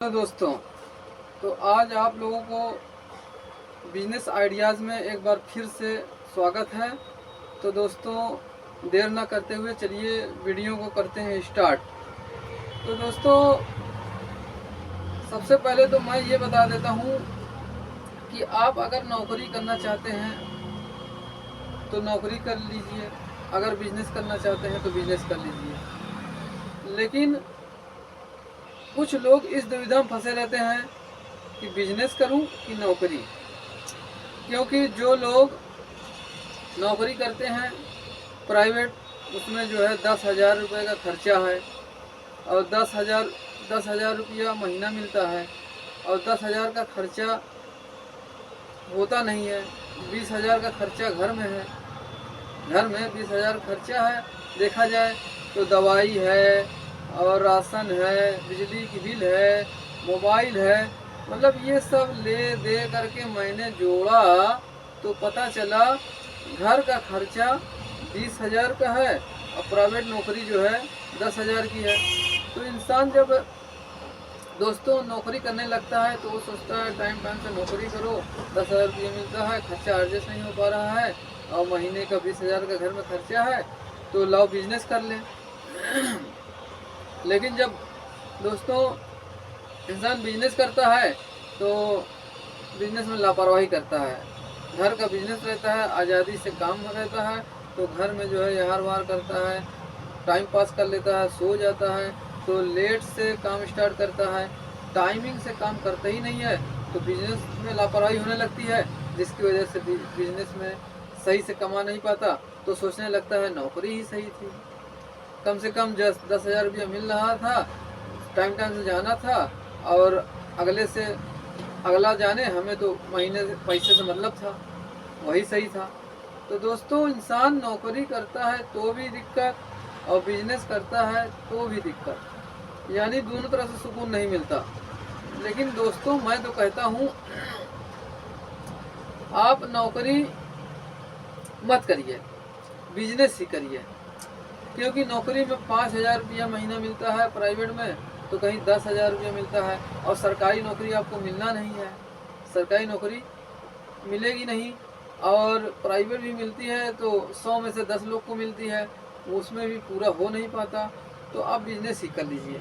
Hello दोस्तों, तो आज आप लोगों को बिजनेस आइडियाज़ में एक बार फिर से स्वागत है। तो दोस्तों, देर ना करते हुए चलिए वीडियो को करते हैं स्टार्ट। तो दोस्तों, सबसे पहले तो मैं ये बता देता हूँ कि आप अगर नौकरी करना चाहते हैं तो नौकरी कर लीजिए, अगर बिजनेस करना चाहते हैं तो बिजनेस कर लीजिए। लेकिन कुछ लोग इस दुविधा में फंसे रहते हैं कि बिजनेस करूं कि नौकरी। क्योंकि जो लोग नौकरी करते हैं प्राइवेट, उसमें जो है 10,000 रुपये का खर्चा है और 10,000 रुपया महीना मिलता है और 10,000 का खर्चा होता नहीं है। 20,000 का खर्चा घर में है, घर में 20,000 खर्चा है। देखा जाए तो दवाई है और राशन है, बिजली की बिल है, मोबाइल है, मतलब ये सब ले दे करके मैंने जोड़ा तो पता चला घर का खर्चा 20,000 का है और प्राइवेट नौकरी जो है 10,000 की है। तो इंसान जब दोस्तों नौकरी करने लगता है तो वो सोचता है टाइम से नौकरी करो, 10,000 रुपये मिलता है, खर्चा एडजस्ट नहीं हो पा रहा है और महीने का 20,000 का घर में खर्चा है, तो लाओ बिजनेस कर लें। लेकिन जब दोस्तों इंसान बिजनेस करता है तो बिजनेस में लापरवाही करता है। घर का बिजनेस रहता है, आज़ादी से काम रहता है, तो घर में जो है यार वार करता है, टाइम पास कर लेता है, सो जाता है, तो लेट से काम स्टार्ट करता है, टाइमिंग से काम करता ही नहीं है, तो बिजनेस में लापरवाही होने लगती है, जिसकी वजह से बिजनेस में सही से कमा नहीं पाता। तो सोचने लगता है नौकरी ही सही थी, कम से कम 10,000 रुपया मिल रहा था, टाइम से जाना था और अगले से अगला जाने, हमें तो महीने से पैसे से मतलब था, वही सही था। तो दोस्तों, इंसान नौकरी करता है तो भी दिक्कत और बिजनेस करता है तो भी दिक्कत, यानी दोनों तरह से सुकून नहीं मिलता। लेकिन दोस्तों, मैं तो कहता हूँ आप नौकरी मत करिए, बिजनेस ही करिए। क्योंकि नौकरी में 5,000 रुपया महीना मिलता है प्राइवेट में, तो कहीं 10,000 रुपया मिलता है और सरकारी नौकरी आपको मिलना नहीं है, सरकारी नौकरी मिलेगी नहीं। और प्राइवेट भी मिलती है तो 100 में से 10 लोग को मिलती है, उसमें भी पूरा हो नहीं पाता। तो आप बिजनेस ही कर लीजिए,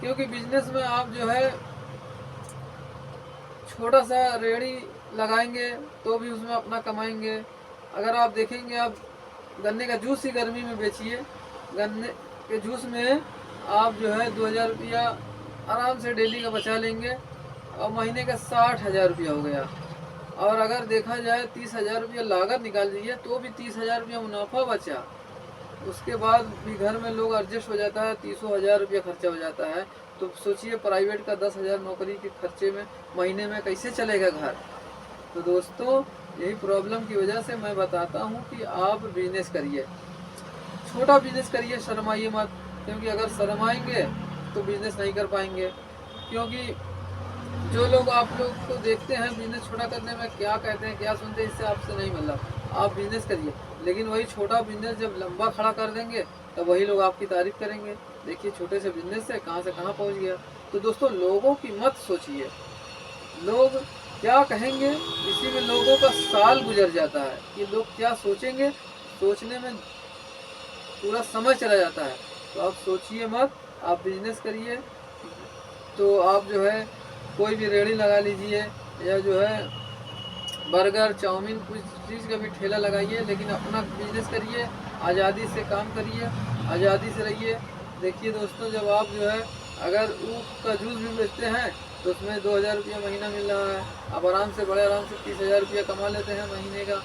क्योंकि बिजनेस में आप जो है छोटा सा रेहड़ी लगाएंगे तो भी उसमें अपना कमाएंगे। अगर आप देखेंगे, आप गन्ने का जूस ही गर्मी में बेचिए, गन्ने के जूस में आप जो है 2,000 रुपया आराम से डेली का बचा लेंगे और महीने का 60,000 रुपया हो गया। और अगर देखा जाए 30,000 रुपया लागत निकाल दीजिए तो भी 30,000 रुपया मुनाफा बचा। उसके बाद भी घर में लोग एडजस्ट हो जाता है, 30,000 रुपया खर्चा हो जाता है। तो सोचिए प्राइवेट का 10,000 नौकरी के खर्चे में महीने में कैसे चलेगा घर। तो दोस्तों, यही प्रॉब्लम की वजह से मैं बताता हूँ कि आप बिजनेस करिए, छोटा बिजनेस करिए, शर्माइए मत। क्योंकि अगर शर्माएंगे तो बिजनेस नहीं कर पाएंगे। क्योंकि जो लोग आप लोग को देखते हैं बिजनेस छोटा करने में, क्या कहते हैं, क्या सुनते हैं, इससे आपसे नहीं मतलब। आप बिजनेस करिए, लेकिन वही छोटा बिजनेस जब लंबा खड़ा कर देंगे तब वही लोग आपकी तारीफ करेंगे, देखिए छोटे से बिजनेस से कहाँ पहुँच गया। तो दोस्तों, लोगों की मत सोचिए, लोग क्या कहेंगे इसी में लोगों का साल गुजर जाता है कि लोग क्या सोचेंगे, सोचने में पूरा समय चला जाता है। तो आप सोचिए मत, आप बिजनेस करिए। तो आप जो है कोई भी रेहड़ी लगा लीजिए या जो है बर्गर चाउमीन कुछ चीज़ का भी ठेला लगाइए, लेकिन अपना बिजनेस करिए, आज़ादी से काम करिए, आज़ादी से रहिए। देखिए दोस्तों, जब आप जो है अगर ऊख का जूस भी बेचते हैं तो उसमें 2,000 रुपया महीना मिल रहा है, आप आराम से बड़े आराम से 30,000 रुपया कमा लेते हैं महीने का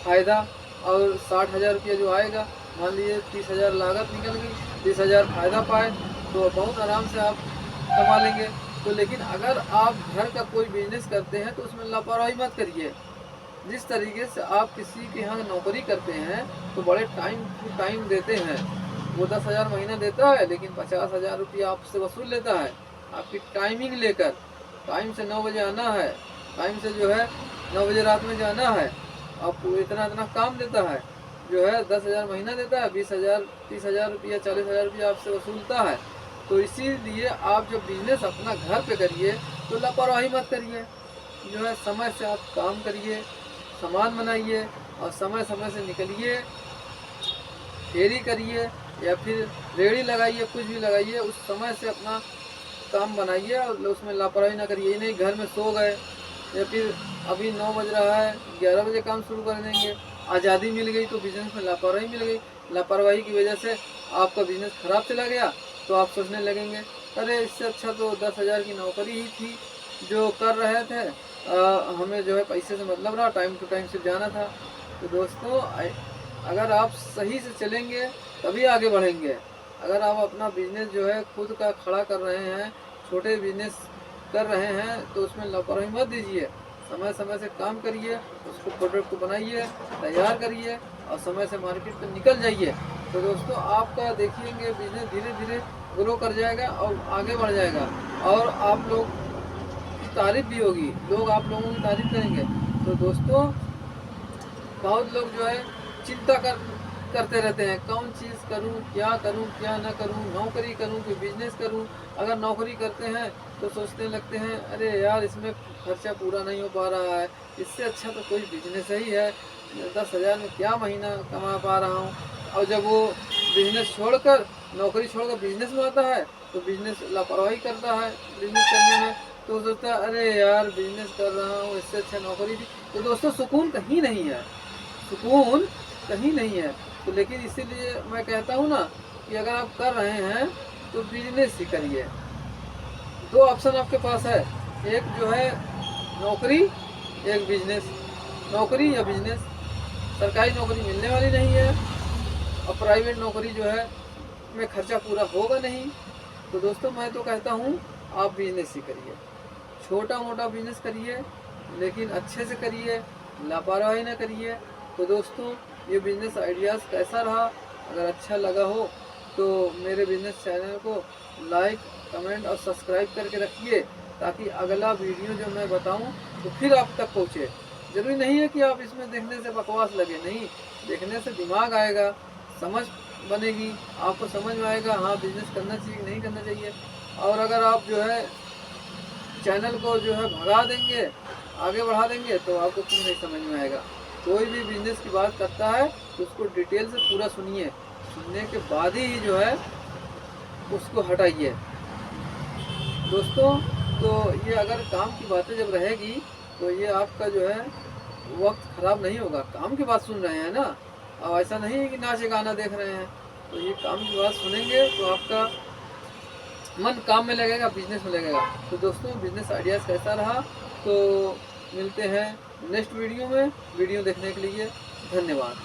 फ़ायदा। और 60,000 रुपया जो आएगा, मान लीजिए 30,000 लागत निकल गई, 30,000 फ़ायदा पाए, तो बहुत आराम से आप कमा लेंगे। तो लेकिन अगर आप घर का कोई बिजनेस करते हैं तो उसमें लापरवाही मत करिए। जिस तरीके से आप किसी के यहाँ नौकरी करते हैं तो बड़े टाइम टू टाइम देते हैं, वो 10,000 महीना देता है लेकिन 50,000 रुपया आपसे वसूल लेता है आपकी टाइमिंग लेकर। टाइम से 9 बजे आना है, टाइम से जो है 9 बजे रात में जाना है, आपको इतना इतना काम देता है, जो है 10,000 महीना देता है, 20,000 30,000 रुपया 40,000 रुपया आपसे वसूलता है। तो इसीलिए आप जब बिजनेस अपना घर पे करिए तो लापरवाही मत करिए, जो है समय से आप काम करिए, सामान बनाइए और समय समय से निकलिए, फेरी करिए या फिर रेड़ी लगाइए, कुछ भी लगाइए, उस समय से अपना काम बनाइए और उसमें लापरवाही ना करिए। ये नहीं घर में सो गए या फिर अभी 9 बज रहा है 11 बजे काम शुरू कर देंगे, आज़ादी मिल गई तो बिजनेस में लापरवाही मिल गई, लापरवाही की वजह से आपका बिजनेस खराब चला गया तो आप सोचने लगेंगे अरे इससे अच्छा तो 10,000 की नौकरी ही थी जो कर रहे थे, हमें जो है पैसे से मतलब रहा, टाइम टू टाइम सिर्फ जाना था। तो दोस्तों अगर आप सही से चलेंगे तभी आगे बढ़ेंगे। अगर आप अपना बिजनेस जो है खुद का खड़ा कर रहे हैं, छोटे बिजनेस कर रहे हैं तो उसमें लापरवाही मत दीजिए, समय समय से काम करिए, उसको प्रोडक्ट को बनाइए, तैयार करिए और समय से मार्केट में निकल जाइए। तो दोस्तों आपका देखिएंगे बिजनेस धीरे धीरे ग्रो कर जाएगा और आगे बढ़ जाएगा और आप लोग की तारीफ भी होगी, लोग आप लोगों की तारीफ करेंगे। तो दोस्तों बहुत लोग जो है चिंता करते रहते हैं, कौन चीज़ करूं, क्या ना करूं, नौकरी करूं कि बिजनेस करूं। अगर नौकरी करते हैं तो सोचने लगते हैं अरे यार इसमें खर्चा पूरा नहीं हो पा रहा है, इससे अच्छा तो कोई बिजनेस ही है, 10,000 में क्या महीना कमा पा रहा हूं। और जब वो बिजनेस छोड़कर, नौकरी छोड़कर बिजनेस में आता है तो बिजनेस लापरवाही करता है बिजनेस करने में, तो सोचता है अरे यार बिजनेस कर रहा हूँ इससे अच्छा नौकरी थी। तो दोस्तों सुकून कहीं नहीं है, सुकून कहीं नहीं है। तो लेकिन इसीलिए मैं कहता हूँ ना कि अगर आप कर रहे हैं तो बिजनेस ही करिए। 2 ऑप्शन आपके पास है, एक जो है नौकरी, एक बिजनेस। नौकरी या बिजनेस, सरकारी नौकरी मिलने वाली नहीं है और प्राइवेट नौकरी जो है में खर्चा पूरा होगा नहीं। तो दोस्तों मैं तो कहता हूँ आप बिजनेस ही करिए, छोटा मोटा बिजनेस करिए लेकिन अच्छे से करिए, लापरवाही ना करिए। तो दोस्तों ये बिजनेस आइडियाज़ कैसा रहा, अगर अच्छा लगा हो तो मेरे बिजनेस चैनल को लाइक, कमेंट और सब्सक्राइब करके रखिए ताकि अगला वीडियो जो मैं बताऊं तो फिर आप तक पहुंचे। ज़रूरी नहीं है कि आप इसमें देखने से बकवास लगे, नहीं, देखने से दिमाग आएगा, समझ बनेगी, आपको समझ में आएगा हाँ बिजनेस करना चाहिए नहीं करना चाहिए। और अगर आप जो है चैनल को जो है भगा देंगे, आगे बढ़ा देंगे तो आपको कुछ नहीं समझ में आएगा। कोई भी बिजनेस की बात करता है तो उसको डिटेल से पूरा सुनिए, सुनने के बाद ही जो है उसको हटाइए दोस्तों। तो ये अगर काम की बातें जब रहेगी तो ये आपका जो है वक्त ख़राब नहीं होगा। काम की बात सुन रहे हैं ना, अब ऐसा नहीं है कि नाच गाना देख रहे हैं, तो ये काम की बात सुनेंगे तो आपका मन काम में लगेगा, बिजनेस में लगेगा। तो दोस्तों बिजनेस आइडियाज़ कैसा रहा तो मिलते हैं नेक्स्ट वीडियो में। वीडियो देखने के लिए धन्यवाद।